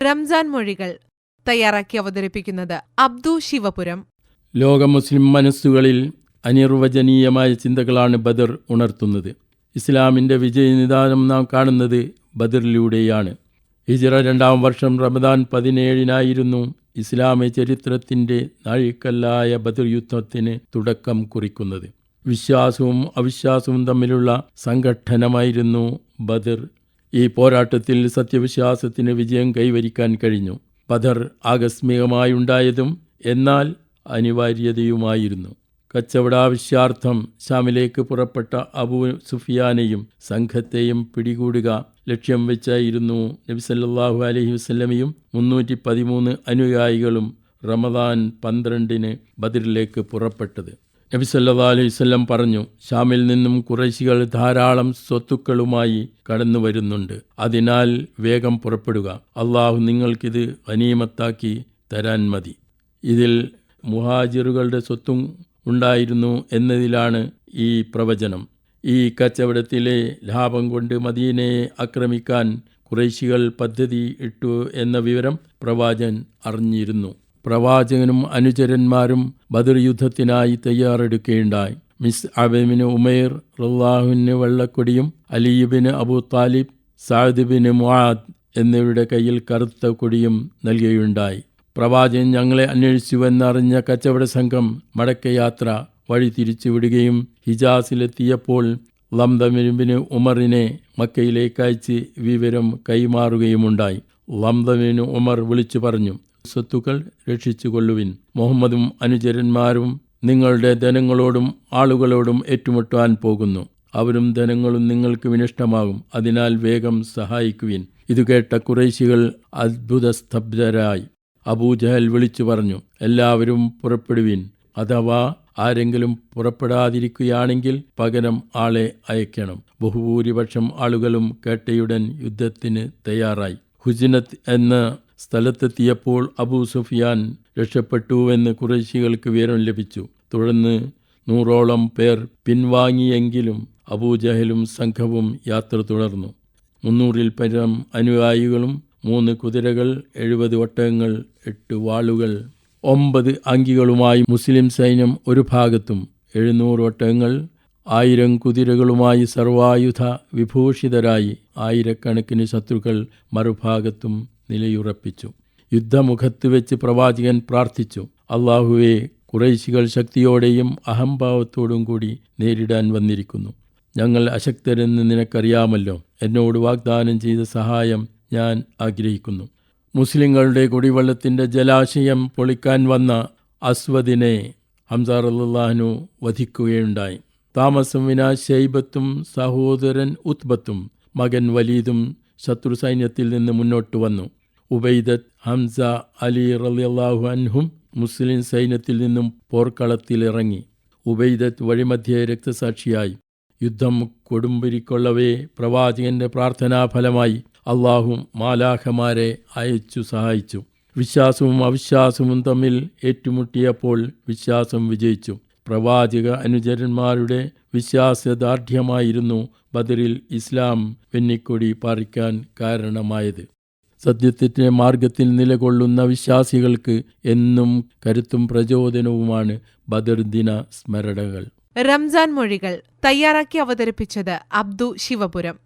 റംസാൻ മൊഴികൾ തയ്യാറാക്കി അവതരിപ്പിക്കുന്നത് അബ്ദു ശിവപുരം. ലോക മുസ്ലിം മനസ്സുകളിൽ അനിർവചനീയമായ ചിന്തകളാണ് ബദർ ഉണർത്തുന്നത്. ഇസ്ലാമിൻ്റെ വിജയനിദാനം നാം കാണുന്നത് ബദറിലൂടെയാണ്. ഹിജ്റ 2-ാം വർഷം റമദാൻ 17-നായിരുന്നു ഇസ്ലാമിക ചരിത്രത്തിൻ്റെ നാഴികക്കല്ലായ ബദർ യുദ്ധത്തിന് തുടക്കം കുറിക്കുന്നത്. വിശ്വാസവും അവിശ്വാസവും തമ്മിലുള്ള സംഘട്ടനമായിരുന്നു ബദർ. ഈ പോരാട്ടത്തിൽ സത്യവിശ്വാസത്തിന് വിജയം കൈവരിക്കാൻ കഴിഞ്ഞു. ബദർ ആകസ്മികമായുണ്ടായതും എന്നാൽ അനിവാര്യതയുമായിരുന്നു. കച്ചവടാവശ്യാർത്ഥം ഷാമിലേക്ക് പുറപ്പെട്ട അബൂ സുഫിയാനെയും സംഘത്തെയും പിടികൂടുക ലക്ഷ്യം വെച്ചായിരുന്നു നബി സല്ലല്ലാഹു അലൈഹി വസല്ലമയും 313 അനുയായികളും റമദാൻ 12-ന് ബദറിലേക്ക് പുറപ്പെട്ടത്. നബി സല്ലല്ലാഹു അലൈഹി വസല്ലം പറഞ്ഞു, ഷാമിൽ നിന്നും ഖുറൈശികൾ ധാരാളം സ്വത്തുക്കളുമായി കടന്നു വരുന്നുണ്ട്. അതിനാൽ വേഗം പുറപ്പെടുക. അള്ളാഹു നിങ്ങൾക്കിത് ഗനീമത്താക്കി തരാൻ മതി. ഇതിൽ മുഹാജിറുകളുടെ സ്വത്തും ഉണ്ടായിരുന്നു എന്നതിലാണ് ഈ പ്രവചനം. ഈ കച്ചവടത്തിലെ ലാഭം കൊണ്ട് മദീനയെ ആക്രമിക്കാൻ ഖുറൈശികൾ പദ്ധതി ഇട്ടു എന്ന വിവരം പ്രവാചകൻ അറിഞ്ഞിരുന്നു. പ്രവാചകനും അനുചരന്മാരും ബദർ യുദ്ധത്തിനായി തയ്യാറെടുക്കുകയുണ്ടായി. മിസ്അബ് ഉമൈർ റളിയല്ലാഹുവിന് വെള്ളക്കൊടിയും അലിബിന് Abu Talib, Saad bin Muadh എന്നിവരുടെ കയ്യിൽ കറുത്ത കൊടിയും നൽകുകയുണ്ടായി. പ്രവാചകൻ ഞങ്ങളെ അന്വേഷിച്ചുവെന്നറിഞ്ഞ കച്ചവട സംഘം മടക്കയാത്ര വഴി തിരിച്ചുവിടുകയും ഹിജാസിലെത്തിയപ്പോൾ ലംദമിന് ഉമറിനെ മക്കയിലേക്ക് അയച്ച് വിവരം കൈമാറുകയുമുണ്ടായി. ലംദമിന് ഉമർ വിളിച്ചു പറഞ്ഞു, സ്വത്തുക്കൾ രക്ഷിച്ചുകൊള്ളുവിൻ. മുഹമ്മദും അനുചരന്മാരും നിങ്ങളുടെ ധനങ്ങളോടും ആളുകളോടും ഏറ്റുമുട്ടാൻ പോകുന്നു. അവരും ധനങ്ങളും നിങ്ങൾക്ക് വിനഷ്ടമാകും. അതിനാൽ വേഗം സഹായിക്കുവിൻ. ഇത് കേട്ട ഖുറൈശികൾ അത്ഭുതസ്തബ്ധരായി. അബൂജഹൽ വിളിച്ചു പറഞ്ഞു, എല്ലാവരും പുറപ്പെടുവിൻ. അഥവാ ആരെങ്കിലും പുറപ്പെടാതിരിക്കുകയാണെങ്കിൽ പകരം ആളെ അയക്കണം. ബഹുഭൂരിപക്ഷം ആളുകളും കേട്ടയുടൻ യുദ്ധത്തിന് തയ്യാറായി. ഹുജ്നത്ത് എന്ന സ്ഥലത്തെത്തിയപ്പോൾ അബൂ സുഫിയാൻ രക്ഷപ്പെട്ടുവെന്ന് ഖുറൈശികൾക്ക് വിവരം ലഭിച്ചു. തുടർന്ന് 100ഓളം പേർ പിൻവാങ്ങിയെങ്കിലും അബൂജഹലും സംഘവും യാത്ര തുടർന്നു. 300-ൽ പരം അനുയായികളും 3 കുതിരകൾ, 70 ഒട്ടകങ്ങൾ, 8 വാളുകൾ, 9 അങ്കികളുമായി മുസ്ലിം സൈന്യം ഒരു ഭാഗത്തും 700 ഒട്ടകങ്ങൾ, 1000 കുതിരകളുമായി സർവായുധ വിഭൂഷിതരായി ആയിരക്കണക്കിന് ശത്രുക്കൾ മറുഭാഗത്തും നിലയുറപ്പിച്ചു. യുദ്ധമുഖത്ത് വെച്ച് പ്രവാചകൻ പ്രാർത്ഥിച്ചു, അല്ലാഹുവേ, ഖുറൈശികൾ ശക്തിയോടെയും അഹംഭാവത്തോടും കൂടി നേരിടാൻ വന്നിരിക്കുന്നു. ഞങ്ങൾ അശക്തരെന്ന് നിനക്കറിയാമല്ലോ. എന്നോട് വാഗ്ദാനം ചെയ്ത സഹായം ഞാൻ ആഗ്രഹിക്കുന്നു. മുസ്ലിങ്ങളുടെ കുടിവെള്ളത്തിൻ്റെ ജലാശയം പൊളിക്കാൻ വന്ന അസ്വദിനെ ഹംസ റളിയല്ലാഹു വധിക്കുകയുണ്ടായി. താമസം വിനാ ശൈബത്തും സഹോദരൻ ഉത്ബത്തും മകൻ വലീദും ശത്രു സൈന്യത്തിൽ നിന്ന് മുന്നോട്ട് വന്നു. ഉബൈദത്ത്, ഹംസ, അലി റളിയല്ലാഹു അൻഹും മുസ്ലിം സൈന്യത്തിൽ നിന്നും പോർക്കളത്തിലിറങ്ങി. ഉബൈദത്ത് വഴിമധ്യേ രക്തസാക്ഷിയായി. യുദ്ധം കൊടുമ്പിരിക്കൊള്ളവേ പ്രവാചകന്റെ പ്രാർത്ഥനാഫലമായി അള്ളാഹു മാലാഖമാരെ അയച്ചു സഹായിച്ചു. വിശ്വാസവും അവിശ്വാസവും തമ്മിൽ ഏറ്റുമുട്ടിയപ്പോൾ വിശ്വാസം വിജയിച്ചു. പ്രവാചക അനുചരന്മാരുടെ വിശ്വാസദാർഢ്യമായിരുന്നു ബദറിൽ ഇസ്ലാം വെന്നിക്കൊടി പാറിക്കാൻ കാരണമായത്. സത്യത്തിന്റെ മാർഗത്തിൽ നിലകൊള്ളുന്ന വിശ്വാസികൾക്ക് എന്നും കരുത്തും പ്രചോദനവുമാണ് ബദർ ദിന സ്മരണകൾ. റംസാൻ മൊഴികൾ തയ്യാറാക്കി അവതരിപ്പിച്ചത് അബ്ദു ശിവപുരം.